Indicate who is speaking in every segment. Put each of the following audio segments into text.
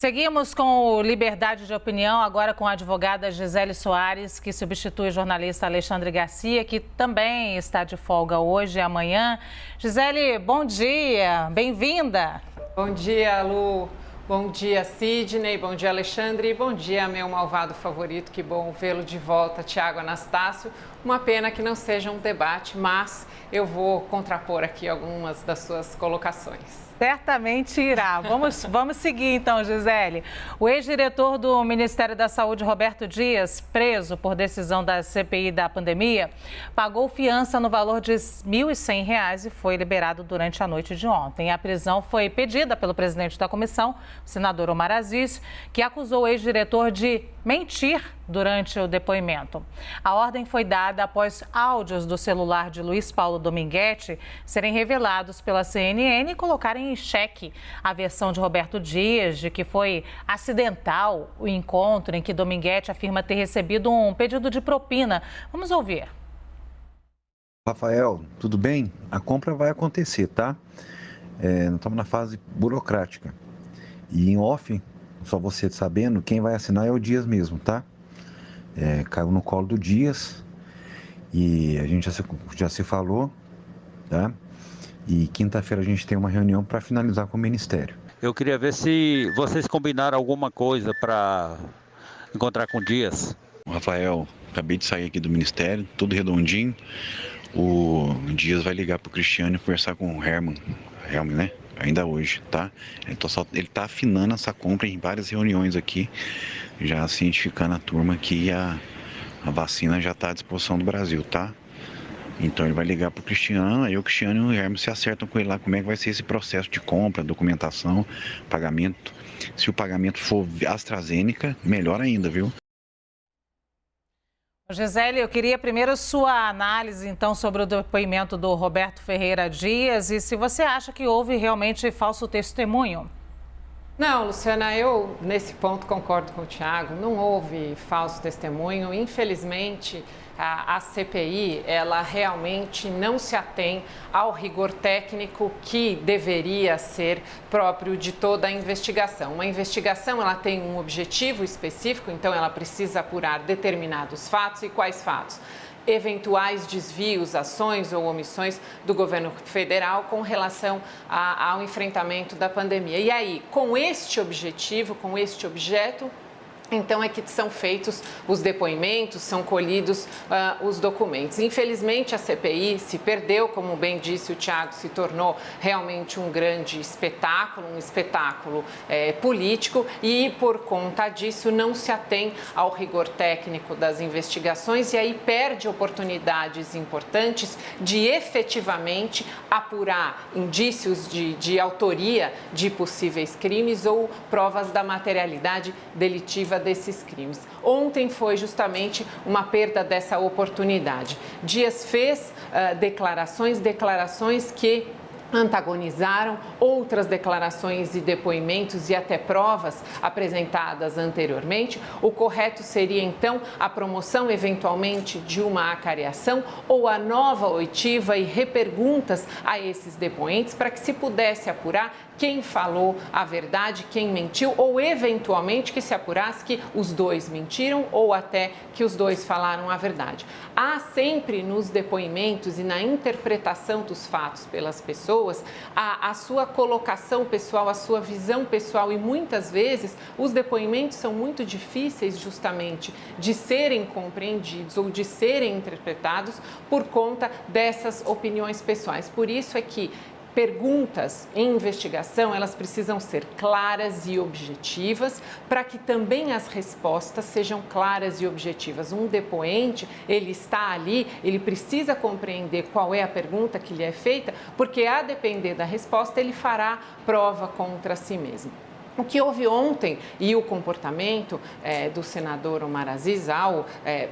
Speaker 1: Seguimos com o Liberdade de Opinião, agora com a advogada Gisele Soares, que substitui o jornalista Alexandre Garcia, que também está de folga hoje e amanhã. Gisele, bom dia, bem-vinda.
Speaker 2: Bom dia, Lu. Bom dia, Sidney. Bom dia, Alexandre. E bom dia, meu malvado favorito. Que bom vê-lo de volta, Tiago Anastácio. Uma pena que não seja um debate, mas eu vou contrapor aqui algumas das suas colocações.
Speaker 1: Certamente irá. Vamos seguir então, Gisele. O ex-diretor do Ministério da Saúde, Roberto Dias, preso por decisão da CPI da pandemia, pagou fiança no valor de R$ 1.100 e foi liberado durante a noite de ontem. A prisão foi pedida pelo presidente da comissão, o senador Omar Aziz, que acusou o ex-diretor de mentir durante o depoimento. A ordem foi dada após áudios do celular de Luiz Paulo Dominguete serem revelados pela CNN e colocarem em xeque a versão de Roberto Dias de que foi acidental o encontro em que Dominguete afirma ter recebido um pedido de propina. Vamos ouvir.
Speaker 3: Rafael, tudo bem? A compra vai acontecer, tá? Nós estamos na fase burocrática. E em off, só você sabendo, quem vai assinar é o Dias mesmo, tá? Caiu no colo do Dias e a gente já se falou, tá? E quinta-feira a gente tem uma reunião para finalizar com o Ministério.
Speaker 4: Eu queria ver se vocês combinaram alguma coisa para encontrar com o Dias.
Speaker 3: Rafael, acabei de sair aqui do Ministério, tudo redondinho. O Dias vai ligar para o Cristiano e conversar com o Herman, né? Ainda hoje, tá? Ele tá afinando essa compra em várias reuniões aqui, já cientificando a turma que a vacina já está à disposição do Brasil, tá? Então ele vai ligar pro Cristiano, aí o Cristiano e o Hermes se acertam com ele lá como é que vai ser esse processo de compra, documentação, pagamento. Se o pagamento for AstraZeneca, melhor ainda, viu?
Speaker 1: Gisele, eu queria primeiro sua análise, então, sobre o depoimento do Roberto Ferreira Dias e se você acha que houve realmente falso testemunho.
Speaker 2: Não, Luciana, eu nesse ponto concordo com o Tiago, não houve falso testemunho. Infelizmente, a CPI, ela realmente não se atém ao rigor técnico que deveria ser próprio de toda a investigação. Uma investigação, ela tem um objetivo específico, então ela precisa apurar determinados fatos. E quais fatos? Eventuais desvios, ações ou omissões do governo federal com relação ao enfrentamento da pandemia. E aí, com este objetivo, com este objeto, então é que são feitos os depoimentos, são colhidos os documentos. Infelizmente, a CPI se perdeu, como bem disse o Tiago, se tornou realmente um grande espetáculo, político e, por conta disso, não se atém ao rigor técnico das investigações e aí perde oportunidades importantes de efetivamente apurar indícios de autoria de possíveis crimes ou provas da materialidade delitiva desses crimes. Ontem foi justamente uma perda dessa oportunidade. Dias fez declarações que antagonizaram outras declarações e depoimentos e até provas apresentadas anteriormente. O correto seria, então, a promoção, eventualmente, de uma acariação ou a nova oitiva e reperguntas a esses depoentes para que se pudesse apurar quem falou a verdade, quem mentiu, ou eventualmente que se apurasse que os dois mentiram ou até que os dois falaram a verdade. Há sempre nos depoimentos e na interpretação dos fatos pelas pessoas a sua colocação pessoal, a sua visão pessoal e muitas vezes os depoimentos são muito difíceis justamente de serem compreendidos ou de serem interpretados por conta dessas opiniões pessoais. Por isso é que perguntas em investigação, elas precisam ser claras e objetivas para que também as respostas sejam claras e objetivas. Um depoente, ele está ali, ele precisa compreender qual é a pergunta que lhe é feita, porque a depender da resposta, ele fará prova contra si mesmo. O que houve ontem e o comportamento do senador Omar Aziz ao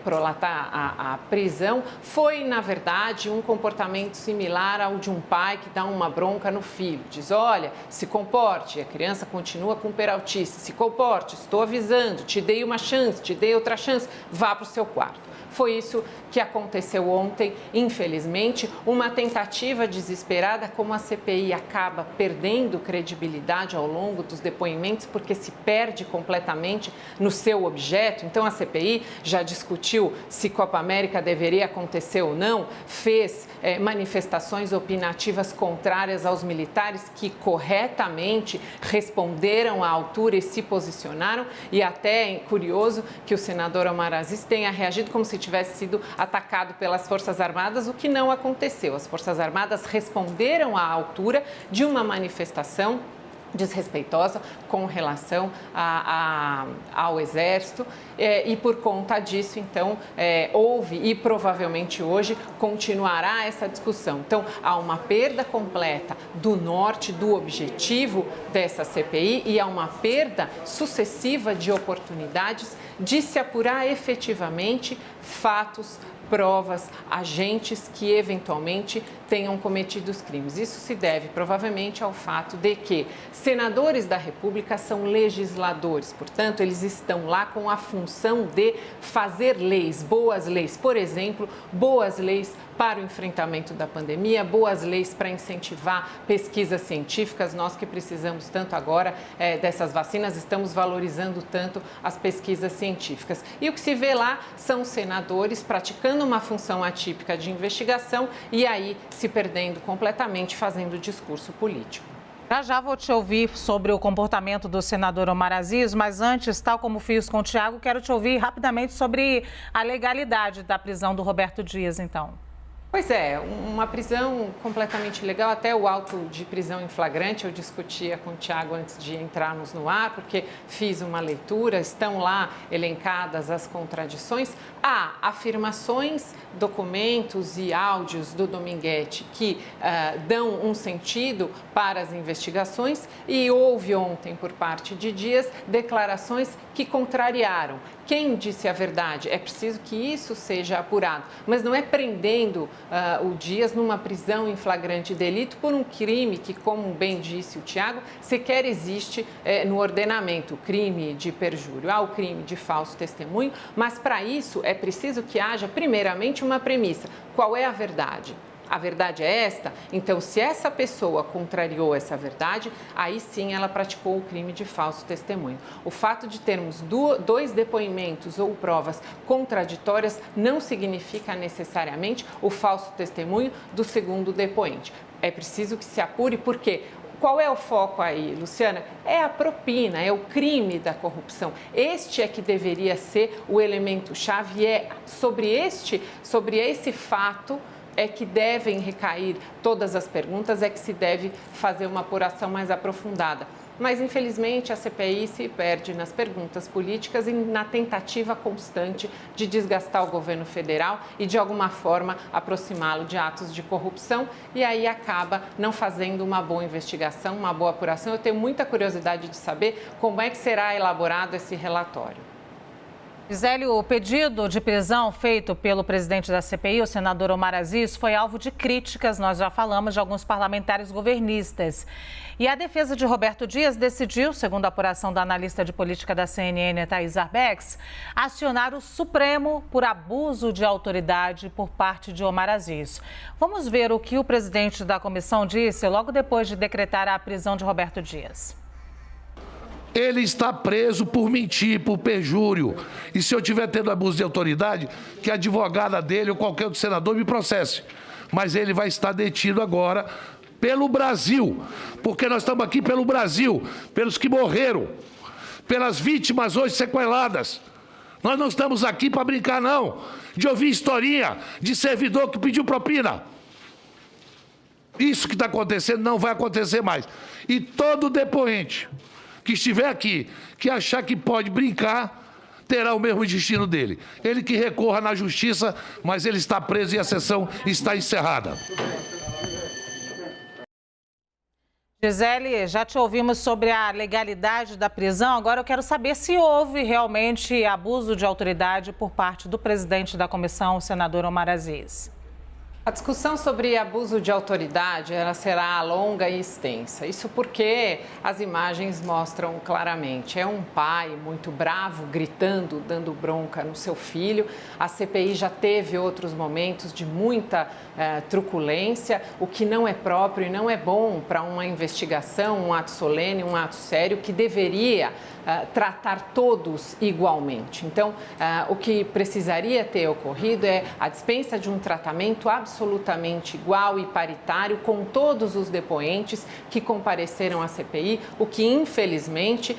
Speaker 2: prolatar a prisão foi, na verdade, um comportamento similar ao de um pai que dá uma bronca no filho. Diz, olha, se comporte, e a criança continua com peraltice, se comporte, estou avisando, te dei uma chance, te dei outra chance, vá para o seu quarto. Foi isso que aconteceu ontem, infelizmente, uma tentativa desesperada, como a CPI acaba perdendo credibilidade ao longo dos depoimentos depoimentos porque se perde completamente no seu objeto. Então, a CPI já discutiu se Copa América deveria acontecer ou não, fez manifestações opinativas contrárias aos militares que corretamente responderam à altura e se posicionaram, e até é curioso que o senador Omar Aziz tenha reagido como se tivesse sido atacado pelas Forças Armadas, o que não aconteceu. As Forças Armadas responderam à altura de uma manifestação desrespeitosa com relação ao Exército e por conta disso, então, houve e provavelmente hoje continuará essa discussão. Então, há uma perda completa do norte, do objetivo dessa CPI e há uma perda sucessiva de oportunidades de se apurar efetivamente fatos, provas, agentes que eventualmente tenham cometido os crimes. Isso se deve provavelmente ao fato de que senadores da República são legisladores, portanto, eles estão lá com a função de fazer leis, boas leis, por exemplo, boas leis para o enfrentamento da pandemia, boas leis para incentivar pesquisas científicas. Nós que precisamos tanto agora dessas vacinas, estamos valorizando tanto as pesquisas científicas. E o que se vê lá são senadores praticando uma função atípica de investigação e aí se perdendo completamente fazendo discurso político.
Speaker 1: Já vou te ouvir sobre o comportamento do senador Omar Aziz, mas antes, tal como fiz com o Tiago, quero te ouvir rapidamente sobre a legalidade da prisão do Roberto Dias, então.
Speaker 2: Pois é, uma prisão completamente ilegal, até o auto de prisão em flagrante, eu discutia com o Tiago antes de entrarmos no ar, porque fiz uma leitura, estão lá elencadas as contradições. Há afirmações, documentos e áudios do Dominguete que dão um sentido para as investigações e houve ontem, por parte de Dias, declarações que contrariaram. Quem disse a verdade? É preciso que isso seja apurado, mas não é prendendo o Dias numa prisão em flagrante delito por um crime que, como bem disse o Tiago, sequer existe no ordenamento, o crime de perjúrio. Há o crime de falso testemunho, mas para isso é preciso que haja, primeiramente, uma premissa. Qual é a verdade? A verdade é esta? Então, se essa pessoa contrariou essa verdade, aí sim ela praticou o crime de falso testemunho. O fato de termos dois depoimentos ou provas contraditórias não significa necessariamente o falso testemunho do segundo depoente. É preciso que se apure, porque qual é o foco aí, Luciana? É a propina, é o crime da corrupção. Este é que deveria ser o elemento-chave e é sobre esse fato é que devem recair todas as perguntas, é que se deve fazer uma apuração mais aprofundada. Mas, infelizmente, a CPI se perde nas perguntas políticas e na tentativa constante de desgastar o governo federal e, de alguma forma, aproximá-lo de atos de corrupção e aí acaba não fazendo uma boa investigação, uma boa apuração. Eu tenho muita curiosidade de saber como é que será elaborado esse relatório.
Speaker 1: Gisele, o pedido de prisão feito pelo presidente da CPI, o senador Omar Aziz, foi alvo de críticas, nós já falamos, de alguns parlamentares governistas. E a defesa de Roberto Dias decidiu, segundo a apuração da analista de política da CNN, Thaís Arbex, acionar o Supremo por abuso de autoridade por parte de Omar Aziz. Vamos ver o que o presidente da comissão disse logo depois de decretar a prisão de Roberto Dias.
Speaker 5: Ele está preso por mentir, por perjúrio. E se eu estiver tendo abuso de autoridade, que a advogada dele ou qualquer outro senador me processe. Mas ele vai estar detido agora pelo Brasil, porque nós estamos aqui pelo Brasil, pelos que morreram, pelas vítimas hoje sequeladas. Nós não estamos aqui para brincar, não, de ouvir historinha de servidor que pediu propina. Isso que está acontecendo não vai acontecer mais. E todo depoente que estiver aqui, que achar que pode brincar, terá o mesmo destino dele. Ele que recorra na justiça, mas ele está preso e a sessão está encerrada.
Speaker 1: Gisele, já te ouvimos sobre a legalidade da prisão. Agora eu quero saber se houve realmente abuso de autoridade por parte do presidente da comissão, o senador Omar Aziz.
Speaker 2: A discussão sobre abuso de autoridade ela será longa e extensa. Isso porque as imagens mostram claramente. É um pai muito bravo, gritando, dando bronca no seu filho. A CPI já teve outros momentos de muita truculência, o que não é próprio e não é bom para uma investigação, um ato solene, um ato sério que deveria tratar todos igualmente. Então, o que precisaria ter ocorrido é a dispensa de um tratamento absolutamente igual e paritário com todos os depoentes que compareceram à CPI, o que infelizmente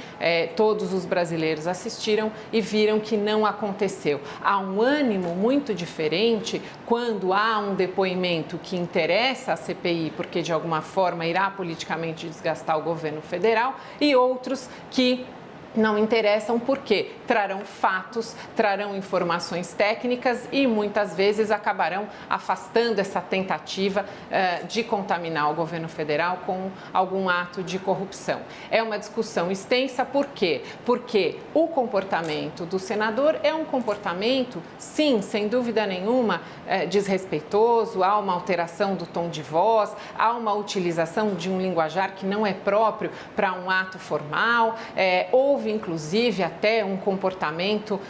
Speaker 2: todos os brasileiros assistiram e viram que não aconteceu. Há um ânimo muito diferente quando há um depoimento que interessa à CPI, porque de alguma forma irá politicamente desgastar o governo federal, e outros que não interessam porque trarão fatos, trarão informações técnicas e muitas vezes acabarão afastando essa tentativa de contaminar o governo federal com algum ato de corrupção. É uma discussão extensa, por quê? Porque o comportamento do senador é um comportamento, sim, sem dúvida nenhuma, desrespeitoso, há uma alteração do tom de voz, há uma utilização de um linguajar que não é próprio para um ato formal, houve inclusive até um comportamento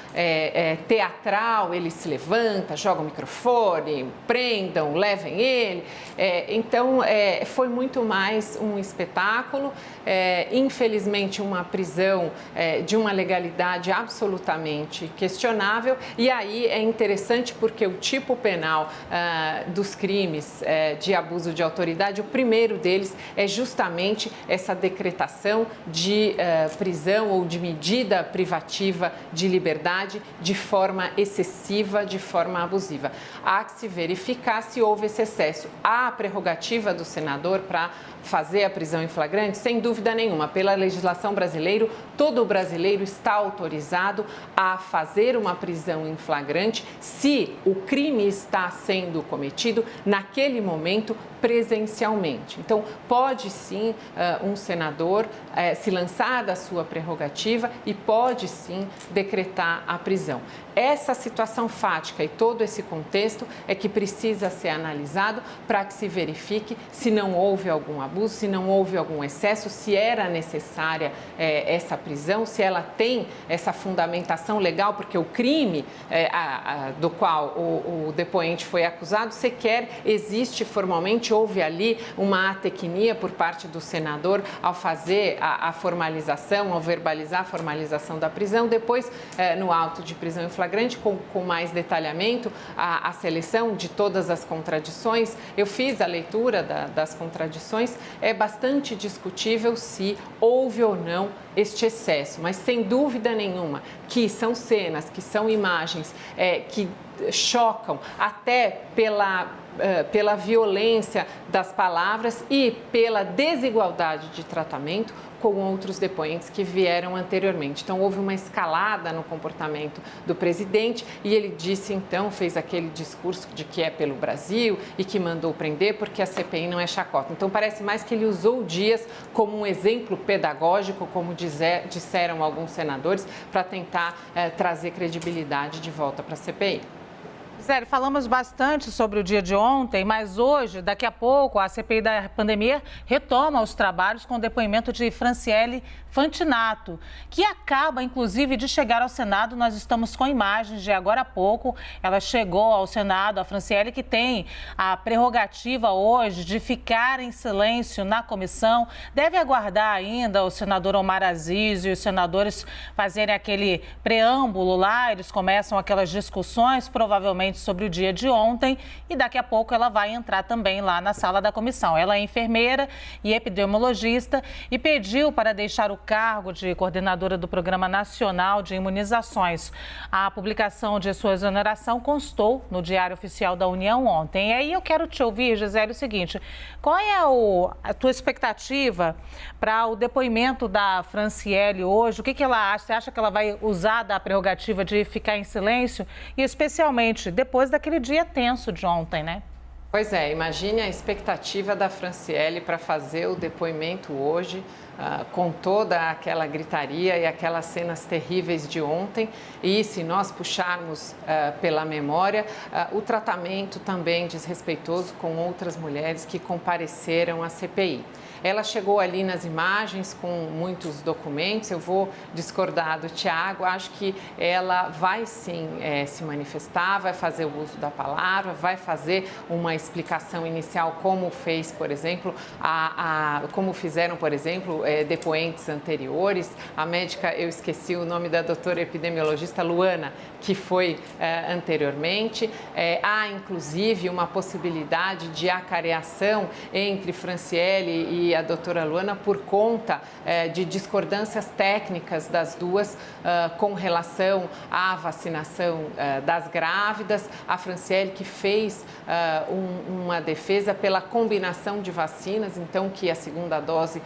Speaker 2: teatral, ele se levanta, joga o microfone, prendam, levem ele. Então, foi muito mais um espetáculo, infelizmente uma prisão de uma legalidade absolutamente questionável, e aí é interessante porque o tipo penal dos crimes de abuso de autoridade, o primeiro deles é justamente essa decretação de prisão ou de medida privativa de liberdade de forma excessiva, de forma abusiva. Há que se verificar se houve esse excesso. Há a prerrogativa do senador para fazer a prisão em flagrante? Sem dúvida nenhuma. Pela legislação brasileira, todo brasileiro está autorizado a fazer uma prisão em flagrante se o crime está sendo cometido naquele momento presencialmente. Então, pode sim um senador se lançar da sua prerrogativa e pode sim decretar a prisão. Essa situação fática e todo esse contexto é que precisa ser analisado para que se verifique se não houve algum abuso, se não houve algum excesso, se era necessária essa prisão, se ela tem essa fundamentação legal, porque o crime do qual o depoente foi acusado sequer existe formalmente, houve ali uma atecnia por parte do senador ao fazer a formalização, ao verbalizar a formalização da prisão, depois no auto de prisão em flagrante, com mais detalhamento, a seleção de todas as contradições. Eu fiz a leitura das contradições, é bastante discutível se houve ou não este excesso, mas sem dúvida nenhuma que são cenas, que são imagens que chocam até pela violência das palavras e pela desigualdade de tratamento com outros depoentes que vieram anteriormente. Então, houve uma escalada no comportamento do presidente e ele disse, então, fez aquele discurso de que é pelo Brasil e que mandou prender porque a CPI não é chacota. Então, parece mais que ele usou o Dias como um exemplo pedagógico, como disseram alguns senadores, para tentar trazer credibilidade de volta para a CPI.
Speaker 1: Gisele, falamos bastante sobre o dia de ontem, mas hoje, daqui a pouco, a CPI da pandemia retoma os trabalhos com o depoimento de Franciele Fantinato, que acaba, inclusive, de chegar ao Senado. Nós estamos com imagens de agora há pouco. Ela chegou ao Senado, a Franciele, que tem a prerrogativa hoje de ficar em silêncio na comissão. Deve aguardar ainda o senador Omar Aziz e os senadores fazerem aquele preâmbulo lá. Eles começam aquelas discussões, provavelmente, sobre o dia de ontem, e daqui a pouco ela vai entrar também lá na sala da comissão. Ela é enfermeira e epidemiologista e pediu para deixar o cargo de coordenadora do Programa Nacional de Imunizações. A publicação de sua exoneração constou no Diário Oficial da União ontem. E aí eu quero te ouvir, Gisele, o seguinte: qual é a tua expectativa para o depoimento da Franciele hoje? O que ela acha? Você acha que ela vai usar da prerrogativa de ficar em silêncio? E especialmente depois daquele dia tenso de ontem, né?
Speaker 2: Pois é, imagine a expectativa da Franciele para fazer o depoimento hoje com toda aquela gritaria e aquelas cenas terríveis de ontem. E se nós puxarmos pela memória, o tratamento também desrespeitoso com outras mulheres que compareceram à CPI. Ela chegou ali nas imagens com muitos documentos. Eu vou discordar do Tiago, acho que ela vai sim se manifestar, vai fazer o uso da palavra, vai fazer uma explicação inicial, como fez, por exemplo, como fizeram, por exemplo, depoentes anteriores. A médica, eu esqueci o nome da doutora epidemiologista Luana, que foi anteriormente. Há, inclusive, uma possibilidade de acareação entre Franciele e a doutora Luana por conta de discordâncias técnicas das duas com relação à vacinação das grávidas. A Franciele que fez uma defesa pela combinação de vacinas, então que a segunda dose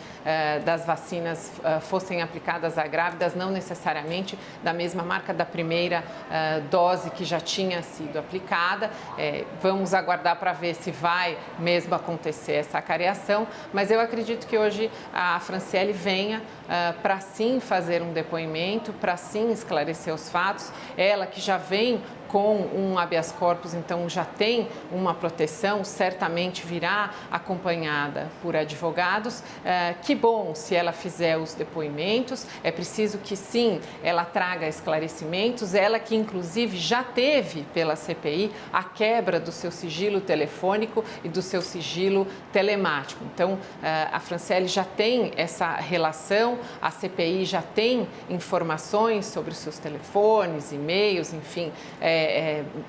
Speaker 2: das vacinas fossem aplicadas a grávidas, não necessariamente da mesma marca da primeira dose que já tinha sido aplicada. Vamos aguardar para ver se vai mesmo acontecer essa acareação, mas eu acredito que hoje a Franciele venha para sim fazer um depoimento, para sim esclarecer os fatos. Ela que já vem com um habeas corpus, então já tem uma proteção, certamente virá acompanhada por advogados. Que bom se ela fizer os depoimentos, é preciso que sim, ela traga esclarecimentos, ela que inclusive já teve pela CPI a quebra do seu sigilo telefônico e do seu sigilo telemático. Então, a Franciele já tem essa relação, a CPI já tem informações sobre os seus telefones, e-mails, enfim,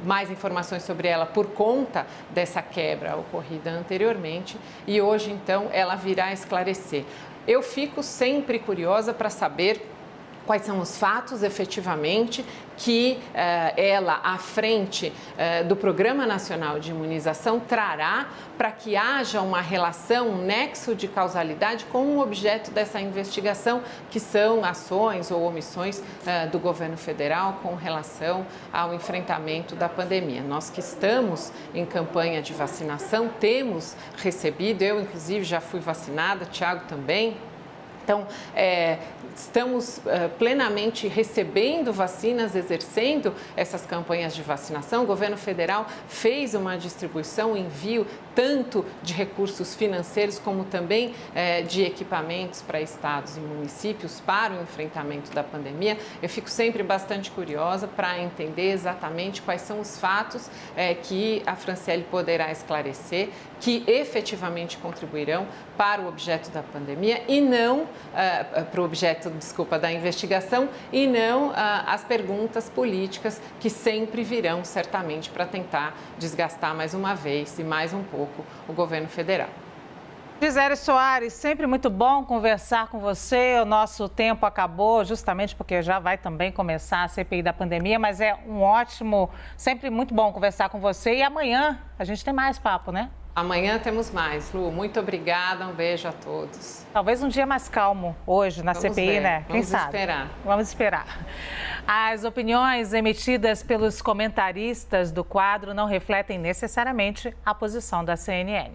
Speaker 2: mais informações sobre ela por conta dessa quebra ocorrida anteriormente, e hoje, então, ela virá esclarecer. Eu fico sempre curiosa para saber quais são os fatos, efetivamente, que ela, à frente do Programa Nacional de Imunização, trará para que haja uma relação, um nexo de causalidade com o objeto dessa investigação, que são ações ou omissões do governo federal com relação ao enfrentamento da pandemia. Nós que estamos em campanha de vacinação, temos recebido, eu inclusive já fui vacinada, Tiago também. Então, estamos plenamente recebendo vacinas, exercendo essas campanhas de vacinação. O governo federal fez uma distribuição, envio tanto de recursos financeiros como também de equipamentos para estados e municípios para o enfrentamento da pandemia. Eu fico sempre bastante curiosa para entender exatamente quais são os fatos que a Franciele poderá esclarecer, que efetivamente contribuirão para o objeto da pandemia e não para o objeto, da investigação e não as perguntas políticas que sempre virão certamente para tentar desgastar mais uma vez e mais um pouco o governo federal.
Speaker 1: Gisele Soares, sempre muito bom conversar com você. O nosso tempo acabou justamente porque já vai também começar a CPI da pandemia, mas é sempre muito bom conversar com você. E amanhã a gente tem mais papo, né?
Speaker 2: Amanhã temos mais, Lu. Muito obrigada, um beijo a todos.
Speaker 1: Talvez um dia mais calmo hoje na CPI, né? Quem sabe?
Speaker 2: Vamos esperar.
Speaker 1: Vamos esperar. As opiniões emitidas pelos comentaristas do quadro não refletem necessariamente a posição da CNN.